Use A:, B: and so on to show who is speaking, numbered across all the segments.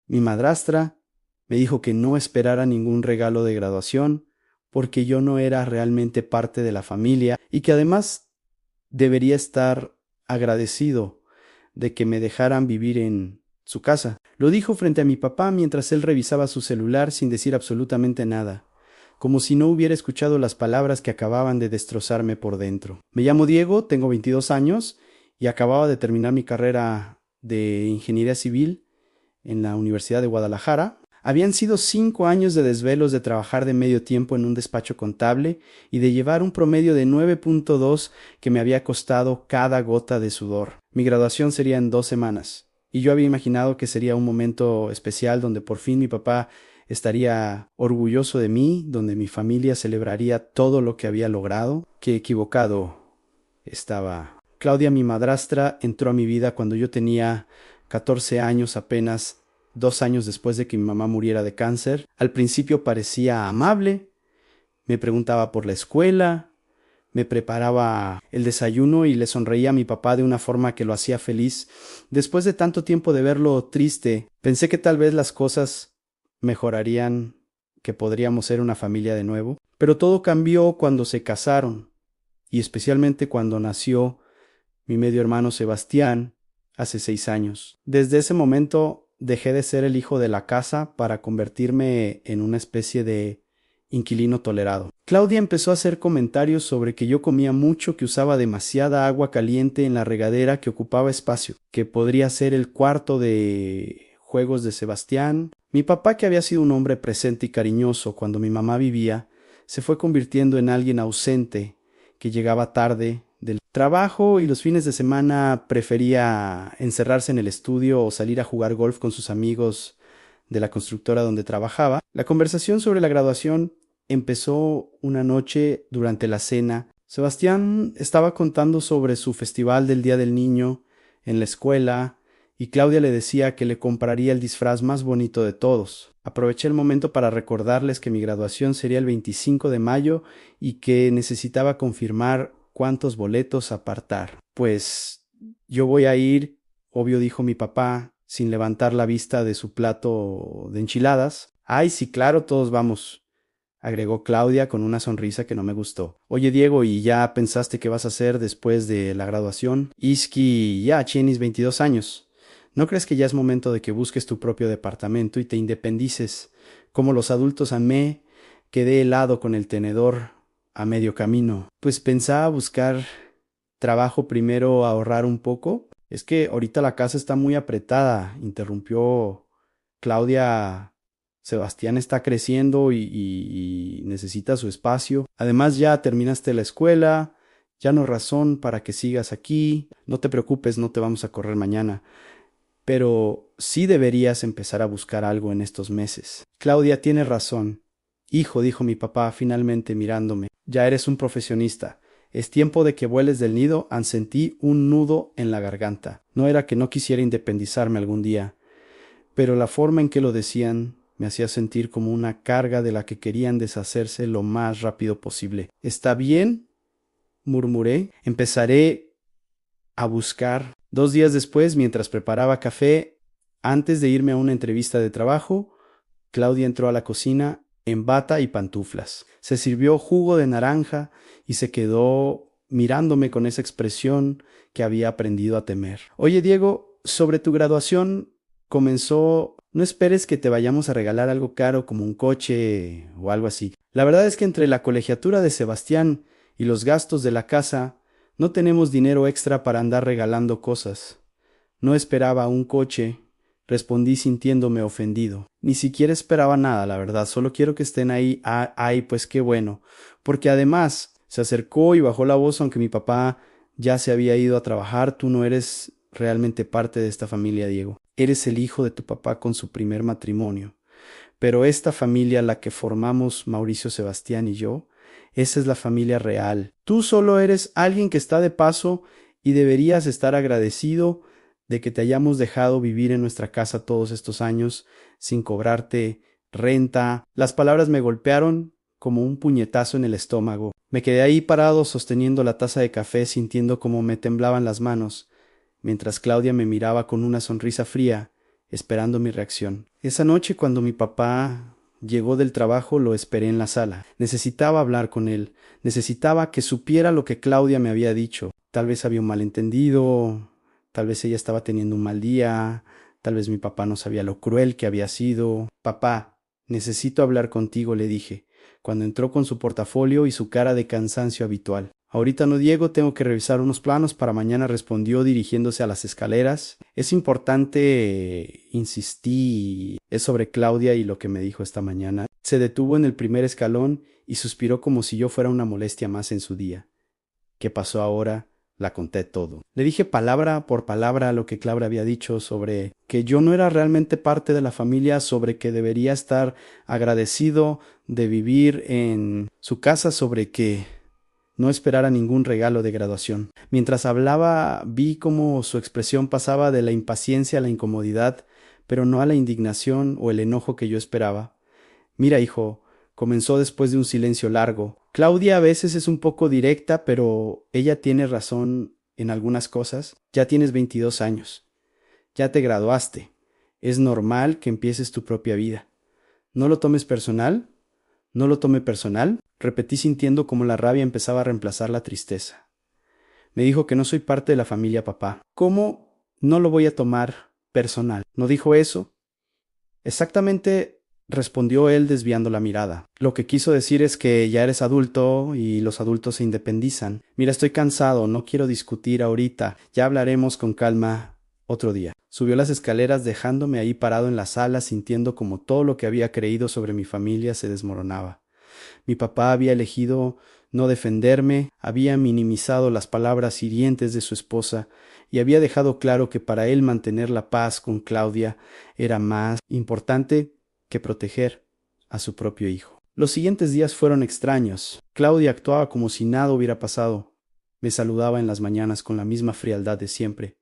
A: Mi madrastra me dijo que no esperara ningún regalo de graduación porque yo no era realmente parte de la familia y que además debería estar agradecido de que me dejaran vivir en su casa. Lo dijo frente a mi papá mientras él revisaba su celular sin decir absolutamente nada, como si no hubiera escuchado las palabras que acababan de destrozarme por dentro. Me llamo Diego, tengo 22 años y acababa de terminar mi carrera de ingeniería civil en la Universidad de Guadalajara. Habían sido 5 años de desvelos de trabajar de medio tiempo en un despacho contable y de llevar un promedio de 9.2 que me había costado cada gota de sudor. Mi graduación sería en 2 semanas, y yo había imaginado que sería un momento especial donde por fin mi papá estaría orgulloso de mí, donde mi familia celebraría todo lo que había logrado. Qué equivocado estaba. Claudia, mi madrastra, entró a mi vida cuando yo tenía 14 años, apenas 2 años después de que mi mamá muriera de cáncer. Al principio parecía amable, me preguntaba por la escuela, me preparaba el desayuno y le sonreía a mi papá de una forma que lo hacía feliz. Después de tanto tiempo de verlo triste, pensé que tal vez las cosas mejorarían, que podríamos ser una familia de nuevo. Pero todo cambió cuando se casaron, y especialmente cuando nació mi medio hermano Sebastián hace 6 años. Desde ese momento dejé de ser el hijo de la casa para convertirme en una especie de inquilino tolerado. Claudia empezó a hacer comentarios sobre que yo comía mucho, que usaba demasiada agua caliente en la regadera que ocupaba espacio, que podría ser el cuarto de juegos de Sebastián. Mi papá, que había sido un hombre presente y cariñoso cuando mi mamá vivía, se fue convirtiendo en alguien ausente, que llegaba tarde del trabajo y los fines de semana prefería encerrarse en el estudio o salir a jugar golf con sus amigos de la constructora donde trabajaba. La conversación sobre la graduación empezó una noche durante la cena. Sebastián estaba contando sobre su festival del Día del Niño en la escuela y Claudia le decía que le compraría el disfraz más bonito de todos. Aproveché el momento para recordarles que mi graduación sería el 25 de mayo y que necesitaba confirmar cuántos boletos apartar. Pues yo voy a ir, obvio, dijo mi papá, sin levantar la vista de su plato de enchiladas. Ay, sí, claro, todos vamos, agregó Claudia con una sonrisa que no me gustó. Oye, Diego, ¿y ya pensaste qué vas a hacer después de la graduación? Iski, ya tienes 22 años. ¿No crees que ya es momento de que busques tu propio departamento y te independices? Como los adultos amé, quedé helado con el tenedor a medio camino. Pues pensaba buscar trabajo primero, ahorrar un poco. Es que ahorita la casa está muy apretada, interrumpió Claudia. Sebastián está creciendo y necesita su espacio. Además, ya terminaste la escuela, ya no hay razón para que sigas aquí. No te preocupes, no te vamos a correr mañana. Pero sí deberías empezar a buscar algo en estos meses. Claudia tiene razón. Hijo, dijo mi papá finalmente mirándome, ya eres un profesionista. Es tiempo de que vueles del nido. Sentí un nudo en la garganta. No era que no quisiera independizarme algún día, pero la forma en que lo decían me hacía sentir como una carga de la que querían deshacerse lo más rápido posible. ¿Está bien?, murmuré. Empezaré a buscar. 2 días después, mientras preparaba café, antes de irme a una entrevista de trabajo, Claudia entró a la cocina en bata y pantuflas. Se sirvió jugo de naranja y se quedó mirándome con esa expresión que había aprendido a temer. Oye, Diego, sobre tu graduación comenzó. No esperes que te vayamos a regalar algo caro como un coche o algo así. La verdad es que entre la colegiatura de Sebastián y los gastos de la casa, no tenemos dinero extra para andar regalando cosas. No esperaba un coche, respondí sintiéndome ofendido. Ni siquiera esperaba nada, la verdad, solo quiero que estén ahí. Ay, pues qué bueno. Porque además se acercó y bajó la voz, aunque mi papá ya se había ido a trabajar. Tú no eres realmente parte de esta familia, Diego. Eres el hijo de tu papá con su primer matrimonio. Pero esta familia, la que formamos Mauricio, Sebastián y yo, esa es la familia real. Tú solo eres alguien que está de paso y deberías estar agradecido de que te hayamos dejado vivir en nuestra casa todos estos años sin cobrarte renta. Las palabras me golpearon como un puñetazo en el estómago. Me quedé ahí parado sosteniendo la taza de café, sintiendo como me temblaban las manos, mientras Claudia me miraba con una sonrisa fría esperando mi reacción. Esa noche, cuando mi papá llegó del trabajo, lo esperé en la sala. Necesitaba hablar con él. Necesitaba que supiera lo que Claudia me había dicho. Tal vez había un malentendido, tal vez ella estaba teniendo un mal día, tal vez mi papá no sabía lo cruel que había sido. Papá, necesito hablar contigo, le dije, cuando entró con su portafolio y su cara de cansancio habitual. Ahorita no, Diego, tengo que revisar unos planos para mañana, respondió dirigiéndose a las escaleras. Es importante, insistí, es sobre Claudia y lo que me dijo esta mañana. Se detuvo en el primer escalón y suspiró como si yo fuera una molestia más en su día. ¿Qué pasó ahora? La conté todo. Le dije palabra por palabra lo que Claudia había dicho sobre que yo no era realmente parte de la familia, sobre que debería estar agradecido de vivir en su casa, sobre que no esperara ningún regalo de graduación. Mientras hablaba, vi cómo su expresión pasaba de la impaciencia a la incomodidad, pero no a la indignación o el enojo que yo esperaba. Mira, hijo, comenzó después de un silencio largo. Claudia a veces es un poco directa, pero ella tiene razón en algunas cosas. Ya tienes 22 años. Ya te graduaste. Es normal que empieces tu propia vida. No lo tomes personal. No lo tome personal, repetí sintiendo como la rabia empezaba a reemplazar la tristeza. Me dijo que no soy parte de la familia, papá. ¿Cómo no lo voy a tomar personal? ¿No dijo eso? Exactamente, respondió él desviando la mirada. Lo que quiso decir es que ya eres adulto y los adultos se independizan. Mira, estoy cansado, no quiero discutir ahorita. Ya hablaremos con calma otro día. Subió las escaleras dejándome ahí parado en la sala, sintiendo como todo lo que había creído sobre mi familia se desmoronaba. Mi papá había elegido no defenderme, había minimizado las palabras hirientes de su esposa y había dejado claro que para él mantener la paz con Claudia era más importante que proteger a su propio hijo. Los siguientes días fueron extraños. Claudia actuaba como si nada hubiera pasado. Me saludaba en las mañanas con la misma frialdad de siempre.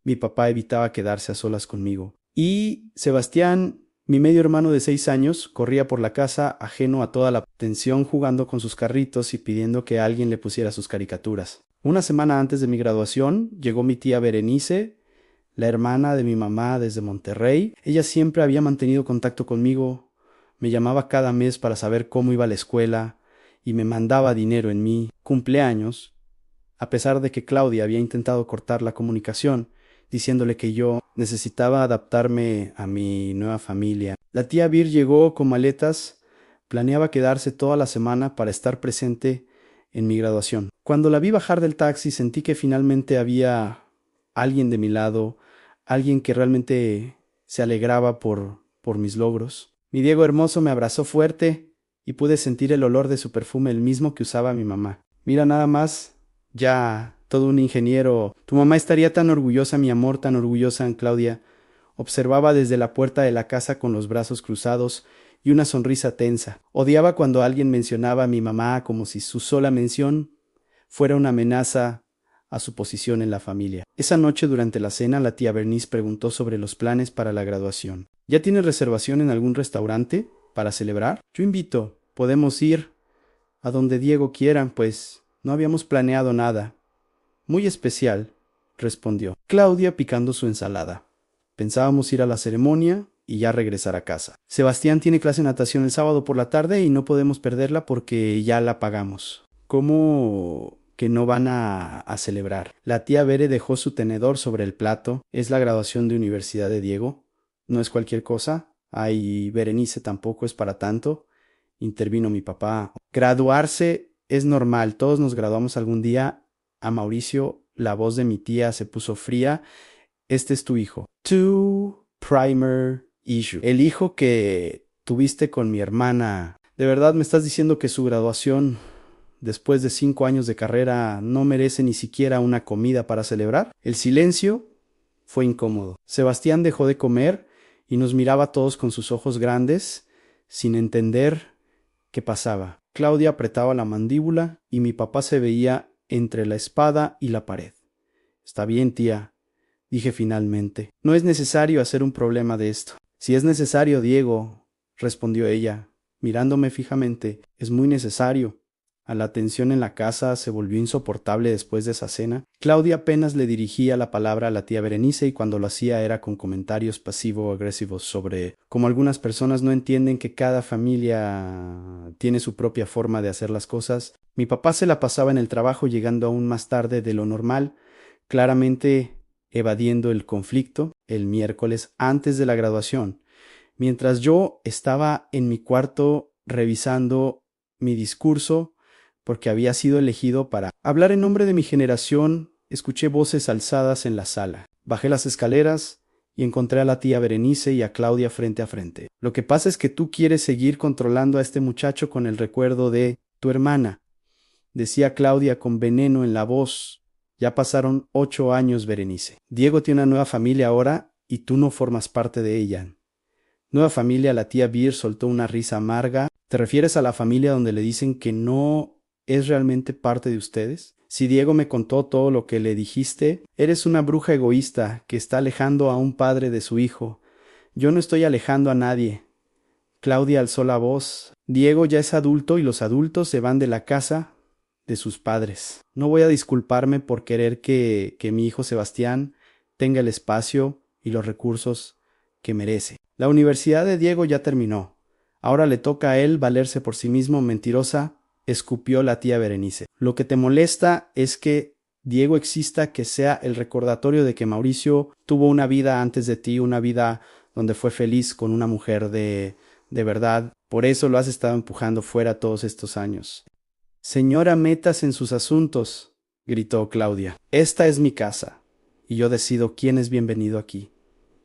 A: Mi papá evitaba quedarse a solas conmigo. Y Sebastián, mi medio hermano de 6 años, corría por la casa ajeno a toda la atención, jugando con sus carritos y pidiendo que alguien le pusiera sus caricaturas. Una semana antes de mi graduación llegó mi tía Berenice, la hermana de mi mamá desde Monterrey. Ella siempre había mantenido contacto conmigo, me llamaba cada mes para saber cómo iba la escuela y me mandaba dinero en mi cumpleaños, a pesar de que Claudia había intentado cortar la comunicación, diciéndole que yo necesitaba adaptarme a mi nueva familia. La tía Vir llegó con maletas, planeaba quedarse toda la semana para estar presente en mi graduación. Cuando la vi bajar del taxi sentí que finalmente había alguien de mi lado, alguien que realmente se alegraba por mis logros. Mi Diego hermoso me abrazó fuerte y pude sentir el olor de su perfume, el mismo que usaba mi mamá. Mira nada más, ya todo un ingeniero. Tu mamá estaría tan orgullosa, mi amor, tan orgullosa, Claudia. Observaba desde la puerta de la casa con los brazos cruzados y una sonrisa tensa. Odiaba cuando alguien mencionaba a mi mamá como si su sola mención fuera una amenaza a su posición en la familia. Esa noche durante la cena la tía Bernice preguntó sobre los planes para la graduación. ¿Ya tienes reservación en algún restaurante para celebrar? Yo invito. Podemos ir a donde Diego quiera, pues no habíamos planeado nada. Muy especial, respondió Claudia picando su ensalada. Pensábamos ir a la ceremonia y ya regresar a casa. Sebastián tiene clase de natación el sábado por la tarde y no podemos perderla porque ya la pagamos. ¿Cómo que no van a celebrar? La tía Bere dejó su tenedor sobre el plato. Es la graduación de universidad de Diego. No es cualquier cosa. Ay, Berenice, tampoco es para tanto. Intervino mi papá. Graduarse es normal. Todos nos graduamos algún día. A Mauricio la voz de mi tía se puso fría. Este es tu hijo. Tu primer issue. El hijo que tuviste con mi hermana. ¿De verdad me estás diciendo que su graduación, después de 5 años de carrera, no merece ni siquiera una comida para celebrar? El silencio fue incómodo. Sebastián dejó de comer y nos miraba a todos con sus ojos grandes, sin entender qué pasaba. Claudia apretaba la mandíbula y mi papá se veía entre la espada y la pared. Está bien, tía, dije finalmente. No es necesario hacer un problema de esto. Si es necesario, Diego, respondió ella, mirándome fijamente, es muy necesario. La tensión en la casa se volvió insoportable después de esa cena. Claudia apenas le dirigía la palabra a la tía Berenice y cuando lo hacía era con comentarios pasivo-agresivos sobre cómo algunas personas no entienden que cada familia tiene su propia forma de hacer las cosas. Mi papá se la pasaba en el trabajo llegando aún más tarde de lo normal, claramente evadiendo el conflicto el miércoles antes de la graduación, mientras yo estaba en mi cuarto revisando mi discurso porque había sido elegido para hablar en nombre de mi generación. Escuché voces alzadas en la sala. Bajé las escaleras y encontré a la tía Berenice y a Claudia frente a frente. Lo que pasa es que tú quieres seguir controlando a este muchacho con el recuerdo de tu hermana, decía Claudia con veneno en la voz. Ya pasaron 8 años, Berenice. Diego tiene una nueva familia ahora y tú no formas parte de ella. Nueva familia, la tía Beer soltó una risa amarga. ¿Te refieres a la familia donde le dicen que no es realmente parte de ustedes? Si Diego me contó todo lo que le dijiste, eres una bruja egoísta que está alejando a un padre de su hijo. Yo no estoy alejando a nadie. Claudia alzó la voz. Diego ya es adulto y los adultos se van de la casa de sus padres. No voy a disculparme por querer que mi hijo Sebastián tenga el espacio y los recursos que merece. La universidad de Diego ya terminó. Ahora le toca a él valerse por sí mismo, mentirosa, escupió la tía Berenice. Lo que te molesta es que Diego exista, que sea el recordatorio de que Mauricio tuvo una vida antes de ti, una vida donde fue feliz con una mujer de verdad. Por eso lo has estado empujando fuera todos estos años. Señora, metas en sus asuntos, gritó Claudia. Esta es mi casa, y yo decido quién es bienvenido aquí,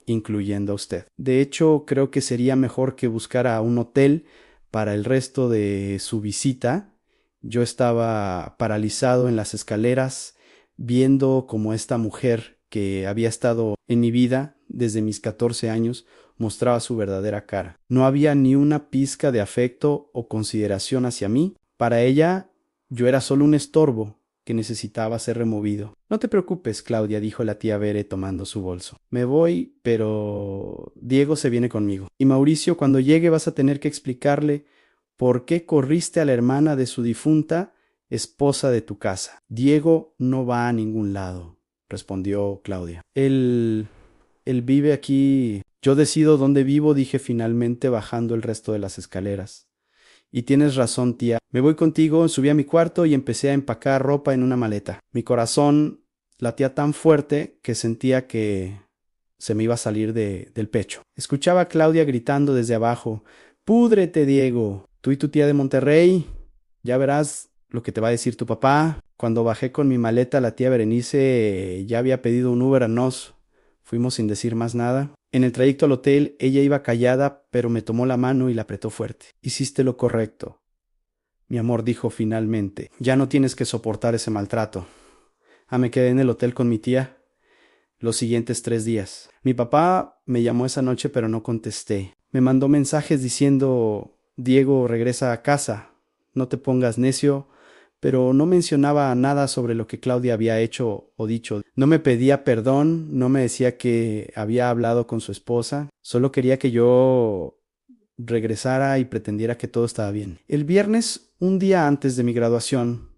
A: incluyendo a usted. De hecho, creo que sería mejor que buscara un hotel para el resto de su visita. Yo estaba paralizado en las escaleras, viendo cómo esta mujer que había estado en mi vida desde mis 14 años mostraba su verdadera cara. No había ni una pizca de afecto o consideración hacia mí. Para ella, yo era solo un estorbo que necesitaba ser removido. No te preocupes, Claudia, dijo la tía Bere tomando su bolso. Me voy, pero Diego se viene conmigo. Y Mauricio, cuando llegue vas a tener que explicarle por qué corriste a la hermana de su difunta esposa de tu casa. Diego no va a ningún lado, respondió Claudia. Él vive aquí. Yo decido dónde vivo, dije finalmente bajando el resto de las escaleras. Y tienes razón, tía. Me voy contigo. Subí a mi cuarto y empecé a empacar ropa en una maleta. Mi corazón latía tan fuerte que sentía que se me iba a salir del pecho. Escuchaba a Claudia gritando desde abajo. ¡Púdrete, Diego! Tú y tu tía de Monterrey. Ya verás lo que te va a decir tu papá. Cuando bajé con mi maleta, la tía Berenice ya había pedido un Uber a Nos. Fuimos sin decir más nada. En el trayecto al hotel, ella iba callada, pero me tomó la mano y la apretó fuerte. Hiciste lo correcto. Mi amor, dijo finalmente. Ya no tienes que soportar ese maltrato. Me quedé en el hotel con mi tía los siguientes 3 días. Mi papá me llamó esa noche, pero no contesté. Me mandó mensajes diciendo, Diego, regresa a casa. No te pongas necio. Pero no mencionaba nada sobre lo que Claudia había hecho o dicho. No me pedía perdón, no me decía que había hablado con su esposa, solo quería que yo regresara y pretendiera que todo estaba bien. El viernes, un día antes de mi graduación,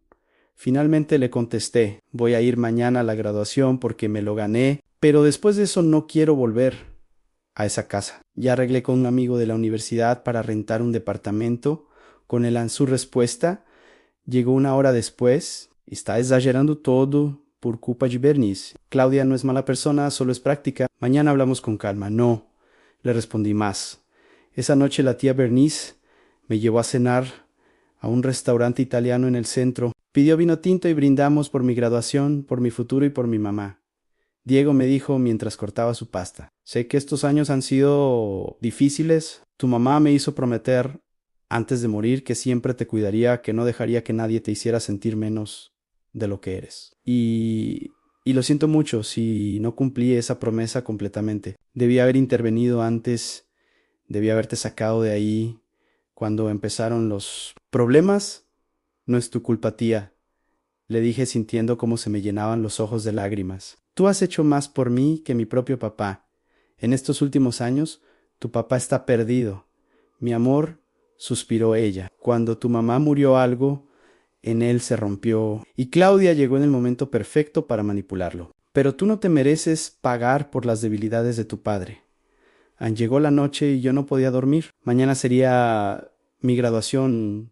A: finalmente le contesté, voy a ir mañana a la graduación porque me lo gané, pero después de eso no quiero volver a esa casa. Ya arreglé con un amigo de la universidad para rentar un departamento. Con su respuesta, llegó 1 hora después. Está exagerando todo por culpa de Bernice. Claudia no es mala persona, solo es práctica. Mañana hablamos con calma. No, le respondí más. Esa noche la tía Bernice me llevó a cenar a un restaurante italiano en el centro. Pidió vino tinto y brindamos por mi graduación, por mi futuro y por mi mamá. Diego me dijo mientras cortaba su pasta. Sé que estos años han sido difíciles. Tu mamá me hizo prometer antes de morir que siempre te cuidaría, que no dejaría que nadie te hiciera sentir menos de lo que eres. Y lo siento mucho si no cumplí esa promesa completamente. Debí haber intervenido antes, debí haberte sacado de ahí cuando empezaron los problemas. No es tu culpa, tía, le dije sintiendo cómo se me llenaban los ojos de lágrimas. Tú has hecho más por mí que mi propio papá. En estos últimos años, tu papá está perdido. Mi amor, suspiró ella. Cuando tu mamá murió algo en él se rompió y Claudia llegó en el momento perfecto para manipularlo. Pero tú no te mereces pagar por las debilidades de tu padre. Llegó la noche y yo no podía dormir. Mañana sería mi graduación,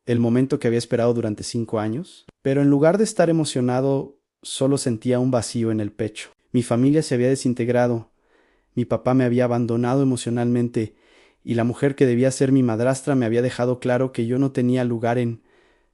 A: el momento que había esperado durante 5 años. Pero en lugar de estar emocionado, solo sentía un vacío en el pecho. Mi familia se había desintegrado. Mi papá me había abandonado emocionalmente y la mujer que debía ser mi madrastra me había dejado claro que yo no tenía lugar en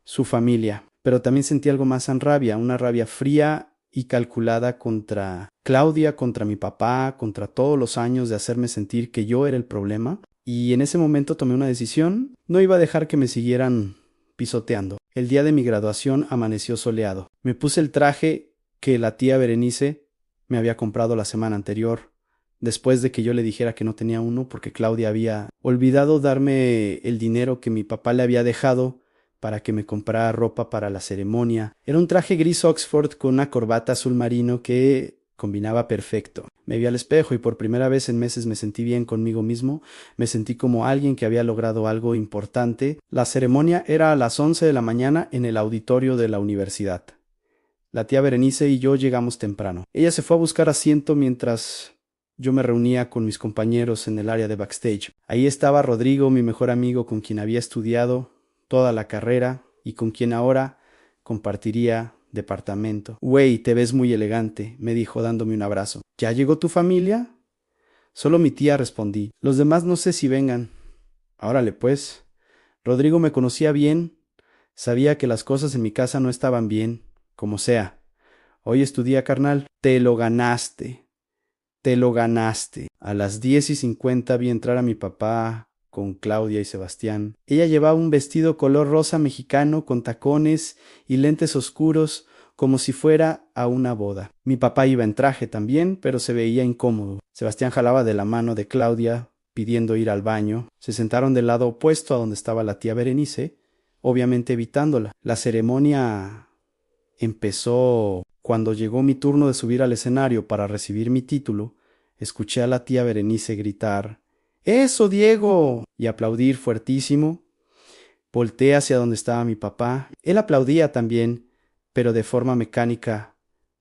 A: su familia. Pero también sentí algo más en rabia, una rabia fría y calculada contra Claudia, contra mi papá, contra todos los años de hacerme sentir que yo era el problema. Y en ese momento tomé una decisión. No iba a dejar que me siguieran pisoteando. El día de mi graduación amaneció soleado. Me puse el traje que la tía Berenice me había comprado la semana anterior, después de que yo le dijera que no tenía uno porque Claudia había olvidado darme el dinero que mi papá le había dejado para que me comprara ropa para la ceremonia. Era un traje gris Oxford con una corbata azul marino que combinaba perfecto. Me vi al espejo y por primera vez en meses me sentí bien conmigo mismo. Me sentí como alguien que había logrado algo importante. La ceremonia era a las 11 de la mañana en el auditorio de la universidad. La tía Berenice y yo llegamos temprano. Ella se fue a buscar asiento mientras yo me reunía con mis compañeros en el área de backstage. Ahí estaba Rodrigo, mi mejor amigo con quien había estudiado toda la carrera y con quien ahora compartiría departamento. Güey, te ves muy elegante, me dijo dándome un abrazo. ¿Ya llegó tu familia? Solo mi tía, respondí. Los demás no sé si vengan. Órale, pues. Rodrigo me conocía bien. Sabía que las cosas en mi casa no estaban bien. Como sea. Hoy es tu día, carnal. Te lo ganaste. Te lo ganaste. A las 10:50 vi entrar a mi papá con Claudia y Sebastián. Ella llevaba un vestido color rosa mexicano con tacones y lentes oscuros como si fuera a una boda. Mi papá iba en traje también, pero se veía incómodo. Sebastián jalaba de la mano de Claudia, pidiendo ir al baño. Se sentaron del lado opuesto a donde estaba la tía Berenice, obviamente evitándola. La ceremonia empezó cuando llegó mi turno de subir al escenario para recibir mi título. Escuché a la tía Berenice gritar ¡Eso, Diego! Y aplaudir fuertísimo. Volteé hacia donde estaba mi papá. Él aplaudía también, pero de forma mecánica,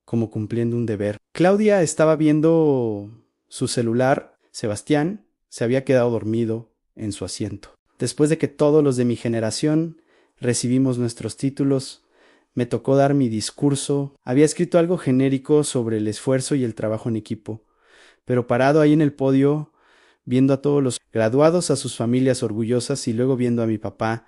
A: como cumpliendo un deber. Claudia estaba viendo su celular. Sebastián se había quedado dormido en su asiento. Después de que todos los de mi generación recibimos nuestros títulos, me tocó dar mi discurso. Había escrito algo genérico sobre el esfuerzo y el trabajo en equipo, pero parado ahí en el podio, viendo a todos los graduados, a sus familias orgullosas y luego viendo a mi papá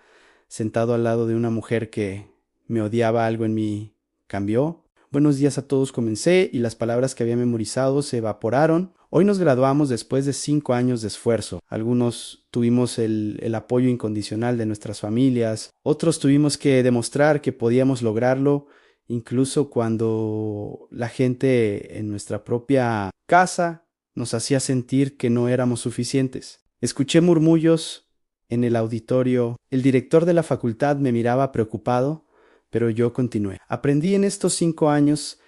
A: sentado al lado de una mujer que me odiaba, algo en mí cambió. Buenos días a todos comencé y las palabras que había memorizado se evaporaron. Hoy nos graduamos después de 5 años de esfuerzo. Algunos tuvimos el apoyo incondicional de nuestras familias, otros tuvimos que demostrar que podíamos lograrlo incluso cuando la gente en nuestra propia casa nos hacía sentir que no éramos suficientes. Escuché murmullos en el auditorio. El director de la facultad me miraba preocupado, pero yo continué. Aprendí en estos 5 años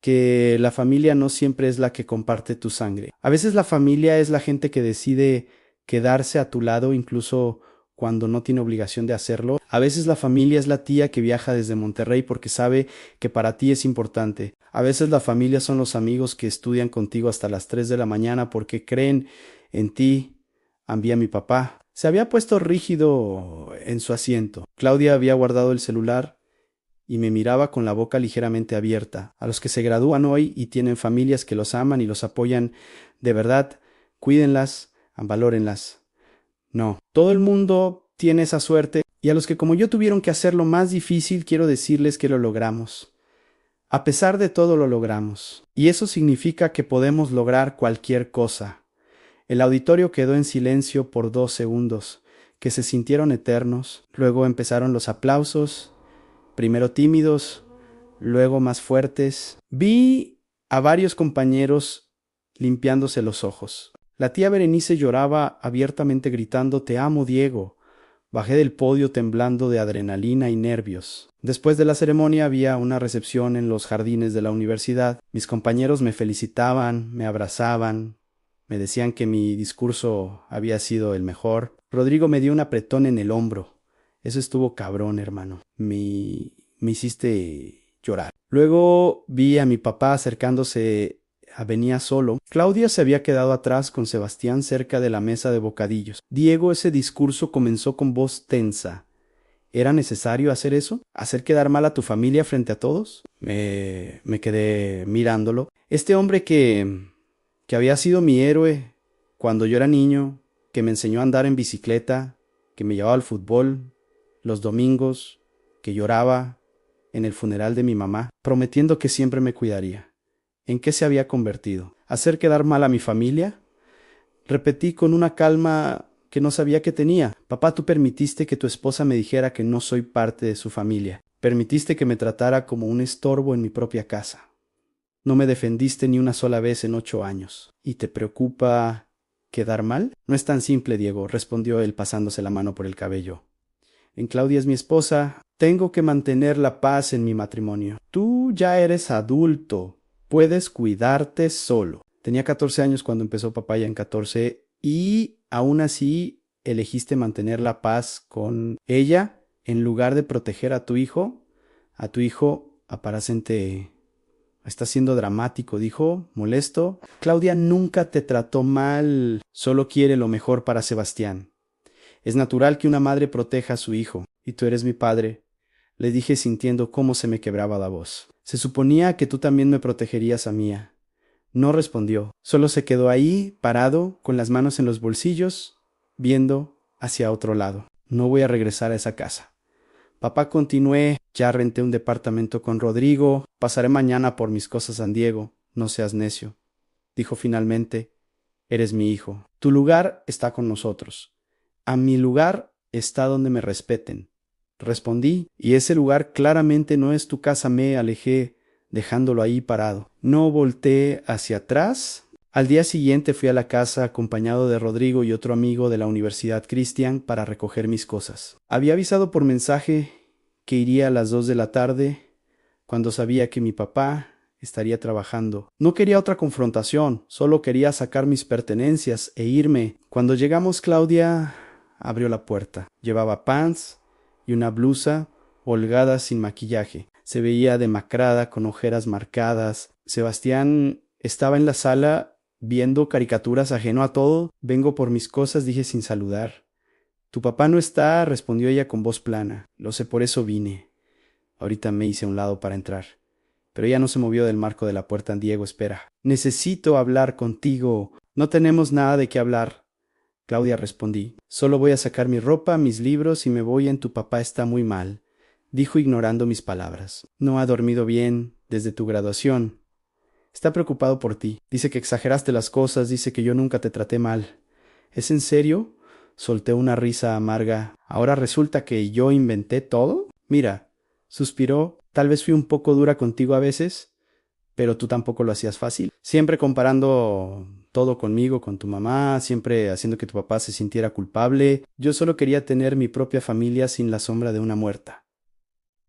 A: que la familia no siempre es la que comparte tu sangre. A veces la familia es la gente que decide quedarse a tu lado incluso cuando no tiene obligación de hacerlo. A veces la familia es la tía que viaja desde Monterrey porque sabe que para ti es importante. A veces la familia son los amigos que estudian contigo hasta las 3 de la mañana porque creen en ti. Ambía mi papá. Se había puesto rígido en su asiento. Claudia había guardado el celular y me miraba con la boca ligeramente abierta. A los que se gradúan hoy y tienen familias que los aman y los apoyan, de verdad, cuídenlas, valórenlas. No, todo el mundo tiene esa suerte y a los que como yo tuvieron que hacerlo más difícil, quiero decirles que lo logramos. A pesar de todo lo logramos. Y eso significa que podemos lograr cualquier cosa. El auditorio quedó en silencio por 2 segundos, que se sintieron eternos. Luego empezaron los aplausos, primero tímidos, luego más fuertes. Vi a varios compañeros limpiándose los ojos. La tía Berenice lloraba abiertamente gritando «Te amo, Diego». Bajé del podio temblando de adrenalina y nervios. Después de la ceremonia había una recepción en los jardines de la universidad. Mis compañeros me felicitaban, me abrazaban, me decían que mi discurso había sido el mejor. Rodrigo me dio un apretón en el hombro. Eso estuvo cabrón, hermano. Me hiciste llorar. Luego vi a mi papá acercándose. Venía solo. Claudia se había quedado atrás con Sebastián cerca de la mesa de bocadillos. Diego, ese discurso comenzó con voz tensa. ¿Era necesario hacer eso? ¿Hacer quedar mal a tu familia frente a todos? Me quedé mirándolo. Este hombre que había sido mi héroe cuando yo era niño, que me enseñó a andar en bicicleta, que me llevaba al fútbol los domingos, que lloraba en el funeral de mi mamá, prometiendo que siempre me cuidaría. ¿En qué se había convertido? ¿Hacer quedar mal a mi familia? Repetí con una calma que no sabía que tenía. Papá, tú permitiste que tu esposa me dijera que no soy parte de su familia. Permitiste que me tratara como un estorbo en mi propia casa. No me defendiste ni una sola vez en 8 años. ¿Y te preocupa quedar mal? No es tan simple, Diego, respondió él pasándose la mano por el cabello. En Claudia es mi esposa. Tengo que mantener la paz en mi matrimonio. Tú ya eres adulto. Puedes cuidarte solo. Tenía 14 años cuando empezó Papaya en 14 y aún así elegiste mantener la paz con ella en lugar de proteger a tu hijo. A tu hijo aparecente está siendo dramático, dijo, molesto. Claudia nunca te trató mal, solo quiere lo mejor para Sebastián. Es natural que una madre proteja a su hijo, y tú eres mi padre, le dije sintiendo cómo se me quebraba la voz. Se suponía que tú también me protegerías a mía. No respondió, solo se quedó ahí, parado, con las manos en los bolsillos, viendo hacia otro lado. No voy a regresar a esa casa. Papá, continué, ya renté un departamento con Rodrigo, pasaré mañana por mis cosas a San Diego, no seas necio. Dijo finalmente, eres mi hijo. Tu lugar está con nosotros. A mi lugar está donde me respeten. Respondí, y ese lugar claramente no es tu casa. Me alejé, dejándolo ahí parado. No volteé hacia atrás. Al día siguiente fui a la casa acompañado de Rodrigo y otro amigo de la Universidad Christian para recoger mis cosas. Había avisado por mensaje que iría a las 2 de la tarde, cuando sabía que mi papá estaría trabajando. No quería otra confrontación, solo quería sacar mis pertenencias e irme. Cuando llegamos, Claudia abrió la puerta. Llevaba pants y una blusa holgada sin maquillaje. Se veía demacrada, con ojeras marcadas. Sebastián estaba en la sala viendo caricaturas, ajeno a todo. Vengo por mis cosas, dije sin saludar. Tu papá no está, respondió ella con voz plana. Lo sé, por eso vine. Ahorita me hice a un lado para entrar. Pero ella no se movió del marco de la puerta. Diego, espera. Necesito hablar contigo. No tenemos nada de qué hablar. Claudia, respondí. Solo voy a sacar mi ropa, mis libros y me voy. Tu papá está muy mal, dijo ignorando mis palabras. No ha dormido bien desde tu graduación. Está preocupado por ti. Dice que exageraste las cosas, dice que yo nunca te traté mal. ¿Es en serio? Solté una risa amarga. ¿Ahora resulta que yo inventé todo? Mira, suspiró. Tal vez fui un poco dura contigo a veces, pero tú tampoco lo hacías fácil. Siempre comparando todo conmigo, con tu mamá, siempre haciendo que tu papá se sintiera culpable. Yo solo quería tener mi propia familia sin la sombra de una muerta.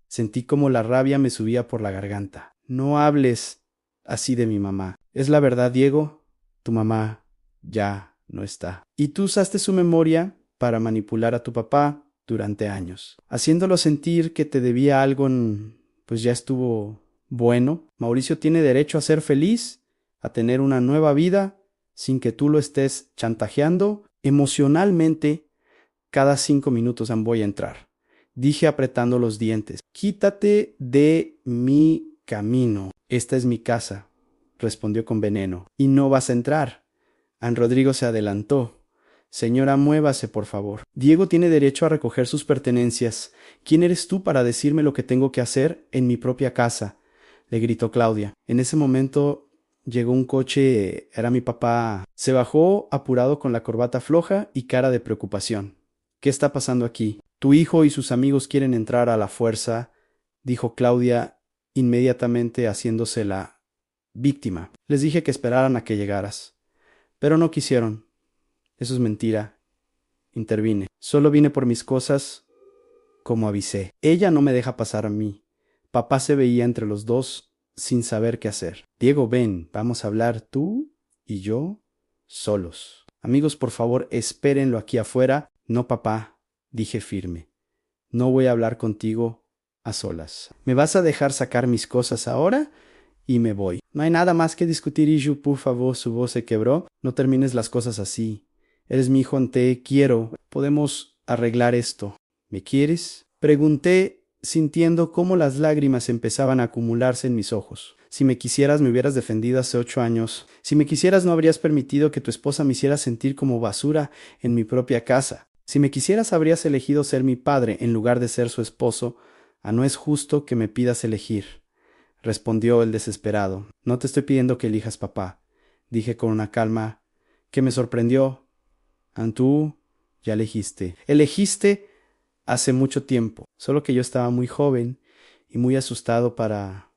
A: Sentí como la rabia me subía por la garganta. No hables así de mi mamá. Es la verdad, Diego. Tu mamá ya no está. Y tú usaste su memoria para manipular a tu papá durante años, haciéndolo sentir que te debía algo. Pues ya estuvo bueno. Mauricio tiene derecho a ser feliz, a tener una nueva vida, sin que tú lo estés chantajeando emocionalmente. Cada 5 minutos voy a entrar, dije apretando los dientes. Quítate de mi camino. Esta es mi casa, respondió con veneno. Y no vas a entrar. Rodrigo se adelantó. Señora, muévase, por favor. Diego tiene derecho a recoger sus pertenencias. ¿Quién eres tú para decirme lo que tengo que hacer en mi propia casa?, le gritó Claudia. En ese momento llegó un coche. Era mi papá. Se bajó apurado con la corbata floja y cara de preocupación. ¿Qué está pasando aquí? Tu hijo y sus amigos quieren entrar a la fuerza, dijo Claudia, inmediatamente haciéndose la víctima. Les dije que esperaran a que llegaras, pero no quisieron. Eso es mentira. Intervine. Solo vine por mis cosas, como avisé. Ella no me deja pasar a mí. Papá se veía entre los dos sin saber qué hacer. Diego, ven, vamos a hablar tú y yo solos. Amigos, por favor, espérenlo aquí afuera. No, papá, dije firme. No voy a hablar contigo a solas. ¿Me vas a dejar sacar mis cosas ahora? Y me voy. No hay nada más que discutir, Iju, por favor. Su voz se quebró. No termines las cosas así. Eres mi hijo, te quiero. Podemos arreglar esto. ¿Me quieres? Pregunté, sintiendo cómo las lágrimas empezaban a acumularse en mis ojos. Si me quisieras, me hubieras defendido hace 8 años. Si me quisieras, no habrías permitido que tu esposa me hiciera sentir como basura en mi propia casa. Si me quisieras, habrías elegido ser mi padre en lugar de ser su esposo. No es justo que me pidas elegir, respondió el desesperado. No te estoy pidiendo que elijas papá, dije con una calma que me sorprendió. Tú ya elegiste. Elegiste hace mucho tiempo, solo que yo estaba muy joven y muy asustado para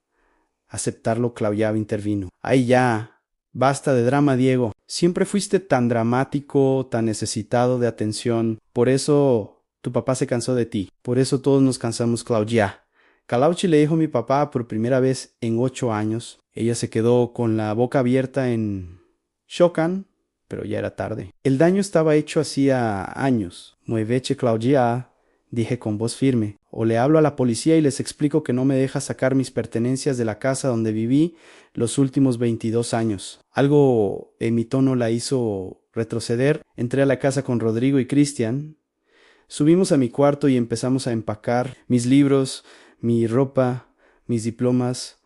A: aceptarlo. Claudia intervino. Ay, ya, basta de drama, Diego. Siempre fuiste tan dramático, tan necesitado de atención. Por eso tu papá se cansó de ti. Por eso todos nos cansamos, Claudia. Calauchi, le dijo mi papá por primera vez en 8 años. Ella se quedó con la boca abierta en Shokan, pero ya era tarde. El daño estaba hecho hacía años. Mueveche, Claudia, dije con voz firme. O le hablo a la policía y les explico que no me deja sacar mis pertenencias de la casa donde viví los últimos 22 años. Algo en mi tono la hizo retroceder. Entré a la casa con Rodrigo y Cristian. Subimos a mi cuarto y empezamos a empacar mis libros, mi ropa, mis diplomas,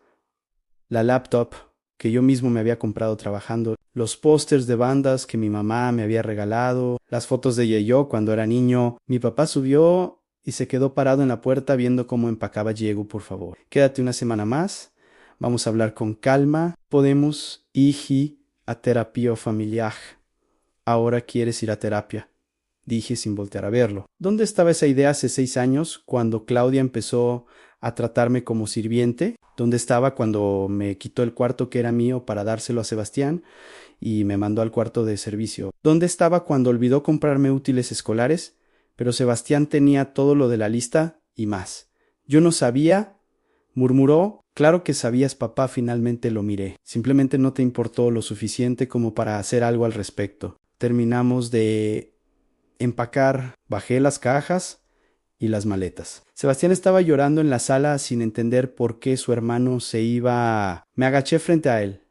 A: la laptop que yo mismo me había comprado trabajando, los pósters de bandas que mi mamá me había regalado, las fotos de Yeyo cuando era niño. Mi papá subió y se quedó parado en la puerta viendo cómo empacaba Diego. Por favor, quédate una semana más. Vamos a hablar con calma. Podemos ir a terapia familiar. Ahora quieres ir a terapia, dije sin voltear a verlo. ¿Dónde estaba esa idea hace 6 años cuando Claudia empezó a tratarme como sirviente? ¿Dónde estaba cuando me quitó el cuarto que era mío para dárselo a Sebastián y me mandó al cuarto de servicio? ¿Dónde estaba cuando olvidó comprarme útiles escolares, pero Sebastián tenía todo lo de la lista y más? Yo no sabía, murmuró. Claro que sabías, papá. Finalmente lo miré. Simplemente no te importó lo suficiente como para hacer algo al respecto. Terminamos de empacar, bajé las cajas y las maletas. Sebastián estaba llorando en la sala sin entender por qué su hermano se iba. Me agaché frente a él.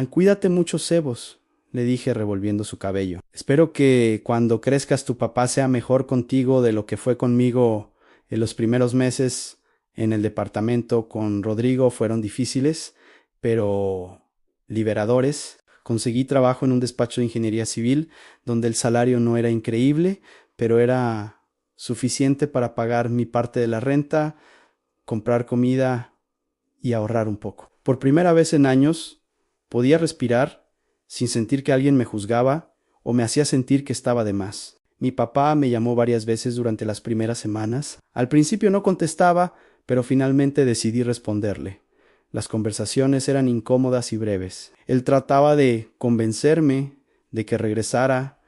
A: Cuídate mucho, Sebos, le dije revolviendo su cabello. Espero que cuando crezcas tu papá sea mejor contigo de lo que fue conmigo en los primeros meses en el departamento con Rodrigo. Fueron difíciles, pero liberadores. Conseguí trabajo en un despacho de ingeniería civil donde el salario no era increíble, pero era suficiente para pagar mi parte de la renta, comprar comida y ahorrar un poco. Por primera vez en años podía respirar sin sentir que alguien me juzgaba o me hacía sentir que estaba de más. Mi papá me llamó varias veces durante las primeras semanas. Al principio no contestaba, pero finalmente decidí responderle. Las conversaciones eran incómodas y breves. Él trataba de convencerme de que regresara,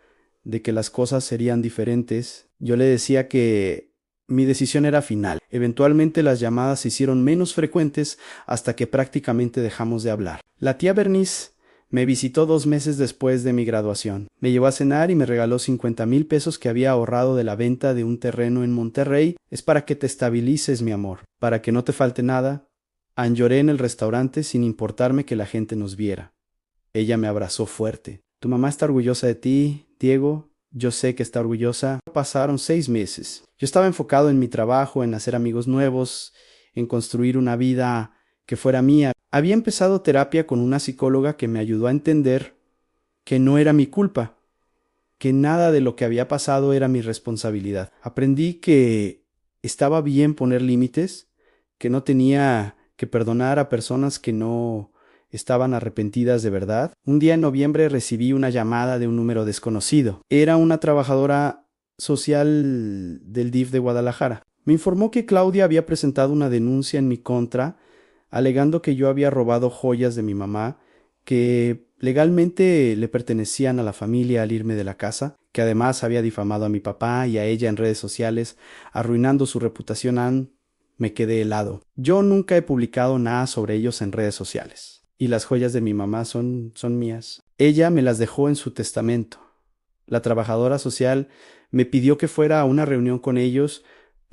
A: de que las cosas serían diferentes. Yo le decía que mi decisión era final. Eventualmente las llamadas se hicieron menos frecuentes hasta que prácticamente dejamos de hablar. La tía Bernice me visitó 2 meses después de mi graduación. Me llevó a cenar y me regaló 50,000 pesos que había ahorrado de la venta de un terreno en Monterrey. Es para que te estabilices, mi amor, para que no te falte nada. Lloré en el restaurante sin importarme que la gente nos viera. Ella me abrazó fuerte. Tu mamá está orgullosa de ti, Diego. Yo sé que está orgullosa. Pasaron 6 meses. Yo estaba enfocado en mi trabajo, en hacer amigos nuevos, en construir una vida que fuera mía. Había empezado terapia con una psicóloga que me ayudó a entender que no era mi culpa, que nada de lo que había pasado era mi responsabilidad. Aprendí que estaba bien poner límites, que no tenía que perdonar a personas que no estaban arrepentidas de verdad. Un día en noviembre recibí una llamada de un número desconocido. Era una trabajadora social del DIF de Guadalajara. Me informó que Claudia había presentado una denuncia en mi contra, alegando que yo había robado joyas de mi mamá, que legalmente le pertenecían a la familia al irme de la casa, que además había difamado a mi papá y a ella en redes sociales, arruinando su reputación. Me quedé helado. Yo nunca he publicado nada sobre ellos en redes sociales. Y las joyas de mi mamá son mías. Ella me las dejó en su testamento. La trabajadora social me pidió que fuera a una reunión con ellos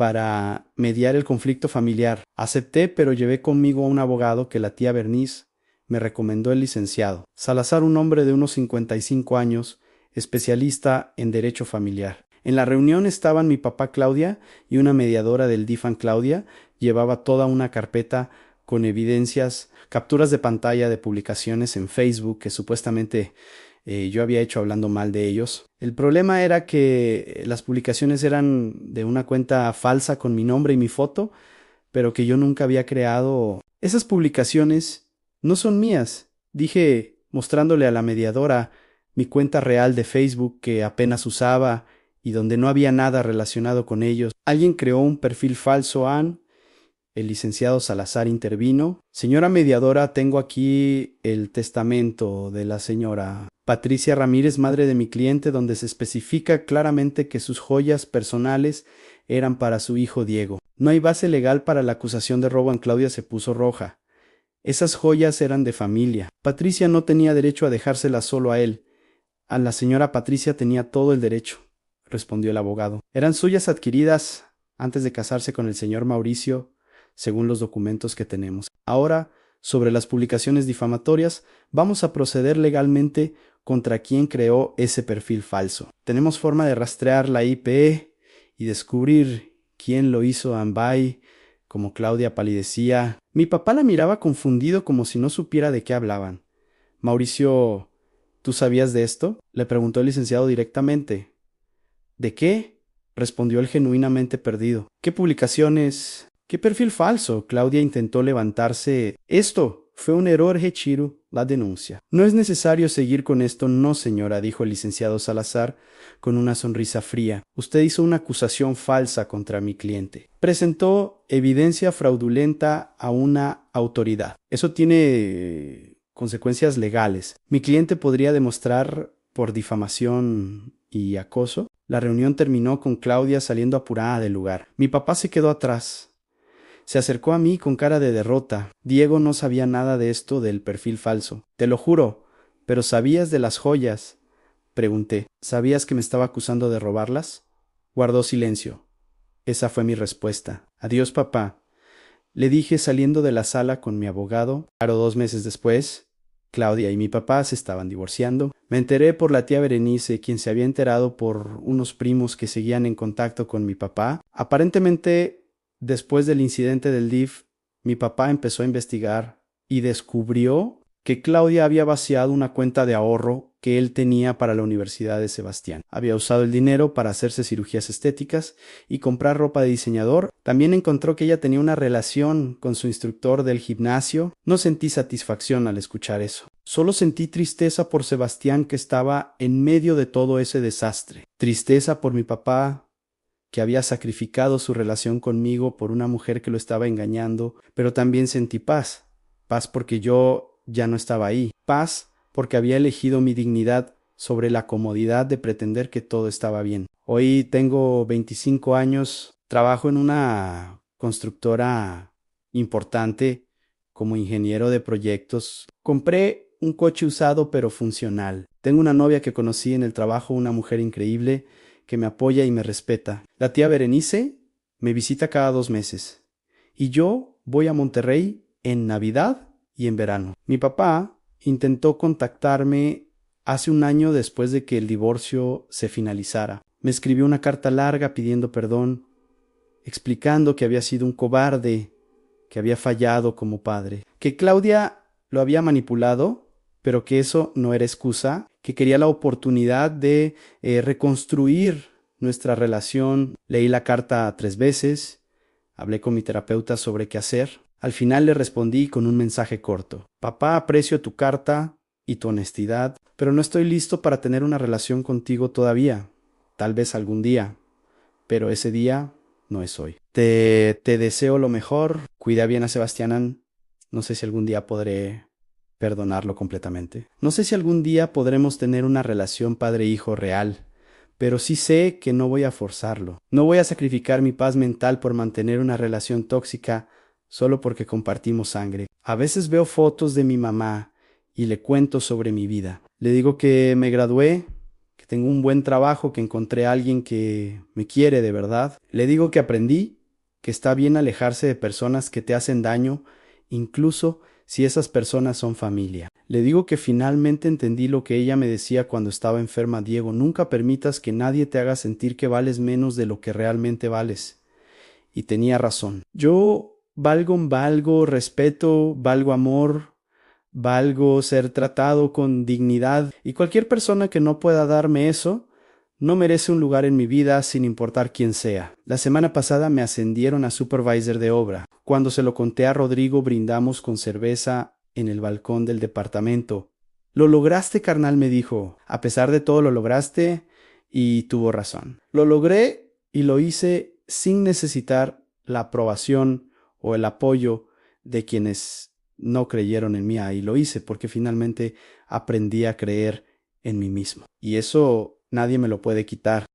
A: para mediar el conflicto familiar. Acepté, pero llevé conmigo a un abogado que la tía Bernice me recomendó, el licenciado Salazar, un hombre de unos 55 años, especialista en derecho familiar. En la reunión estaban mi papá Claudia y una mediadora del DIFAN. Claudia llevaba toda una carpeta con evidencias, capturas de pantalla de publicaciones en Facebook que supuestamente yo había hecho hablando mal de ellos. El problema era que las publicaciones eran de una cuenta falsa con mi nombre y mi foto, pero que yo nunca había creado. Esas publicaciones no son mías, dije, mostrándole a la mediadora mi cuenta real de Facebook que apenas usaba y donde no había nada relacionado con ellos. Alguien creó un perfil falso, Ann. El licenciado Salazar intervino. Señora mediadora, tengo aquí el testamento de la señora Patricia Ramírez, madre de mi cliente, donde se especifica claramente que sus joyas personales eran para su hijo Diego. No hay base legal para la acusación de robo. Claudia se puso roja. Esas joyas eran de familia. Patricia no tenía derecho a dejárselas solo a él. A la señora Patricia tenía todo el derecho, respondió el abogado. Eran suyas adquiridas antes de casarse con el señor Mauricio, según los documentos que tenemos. Ahora, sobre las publicaciones difamatorias, vamos a proceder legalmente contra quien creó ese perfil falso. Tenemos forma de rastrear la IP y descubrir quién lo hizo. Ambay, como Claudia palidecía. Mi papá la miraba confundido, como si no supiera de qué hablaban. Mauricio, ¿tú sabías de esto?, le preguntó el licenciado directamente. ¿De qué?, respondió él genuinamente perdido. ¿Qué publicaciones? ¿Qué perfil falso? Claudia intentó levantarse. Esto fue un error, Hechiru, la denuncia. No es necesario seguir con esto, no, señora, dijo el licenciado Salazar con una sonrisa fría. Usted hizo una acusación falsa contra mi cliente. Presentó evidencia fraudulenta a una autoridad. Eso tiene consecuencias legales. Mi cliente podría demostrar por difamación y acoso. La reunión terminó con Claudia saliendo apurada del lugar. Mi papá se quedó atrás. Se acercó a mí con cara de derrota. Diego no sabía nada de esto del perfil falso. Te lo juro. ¿Pero sabías de las joyas?, pregunté. ¿Sabías que me estaba acusando de robarlas? Guardó silencio. Esa fue mi respuesta. Adiós, papá, le dije saliendo de la sala con mi abogado. Claro, 2 meses después, Claudia y mi papá se estaban divorciando. Me enteré por la tía Berenice, quien se había enterado por unos primos que seguían en contacto con mi papá. Aparentemente, después del incidente del DIF, mi papá empezó a investigar y descubrió que Claudia había vaciado una cuenta de ahorro que él tenía para la Universidad de Sebastián. Había usado el dinero para hacerse cirugías estéticas y comprar ropa de diseñador. También encontró que ella tenía una relación con su instructor del gimnasio. No sentí satisfacción al escuchar eso. Solo sentí tristeza por Sebastián, que estaba en medio de todo ese desastre. Tristeza por mi papá, que había sacrificado su relación conmigo por una mujer que lo estaba engañando, pero también sentí paz. Paz porque yo ya no estaba ahí. Paz porque había elegido mi dignidad sobre la comodidad de pretender que todo estaba bien. Hoy tengo 25 años, trabajo en una constructora importante como ingeniero de proyectos. Compré un coche usado pero funcional. Tengo una novia que conocí en el trabajo, una mujer increíble que me apoya y me respeta. La tía Berenice me visita cada 2 meses. Y yo voy a Monterrey en Navidad y en verano. Mi papá intentó contactarme hace 1 año después de que el divorcio se finalizara. Me escribió una carta larga pidiendo perdón, explicando que había sido un cobarde, que había fallado como padre, que Claudia lo había manipulado, pero que eso no era excusa, que quería la oportunidad de reconstruir nuestra relación. Leí la carta 3 veces, hablé con mi terapeuta sobre qué hacer. Al final le respondí con un mensaje corto. Papá, aprecio tu carta y tu honestidad, pero no estoy listo para tener una relación contigo todavía. Tal vez algún día, pero ese día no es hoy. Te deseo lo mejor. Cuida bien a Sebastián. No sé si algún día podré perdonarlo completamente. No sé si algún día podremos tener una relación padre-hijo real, pero sí sé que no voy a forzarlo. No voy a sacrificar mi paz mental por mantener una relación tóxica solo porque compartimos sangre. A veces veo fotos de mi mamá y le cuento sobre mi vida. Le digo que me gradué, que tengo un buen trabajo, que encontré a alguien que me quiere de verdad. Le digo que aprendí que está bien alejarse de personas que te hacen daño, incluso si esas personas son familia. Le digo que finalmente entendí lo que ella me decía cuando estaba enferma: Diego, nunca permitas que nadie te haga sentir que vales menos de lo que realmente vales. Y tenía razón. Yo valgo respeto, valgo amor, valgo ser tratado con dignidad, y cualquier persona que no pueda darme eso no merece un lugar en mi vida, sin importar quién sea. La semana pasada me ascendieron a supervisor de obra. Cuando se lo conté a Rodrigo, brindamos con cerveza en el balcón del departamento. Lo lograste, carnal, me dijo. A pesar de todo, lo lograste, y tuvo razón. Lo logré y lo hice sin necesitar la aprobación o el apoyo de quienes no creyeron en mí. Y lo hice porque finalmente aprendí a creer en mí mismo. Y eso nadie me lo puede quitar.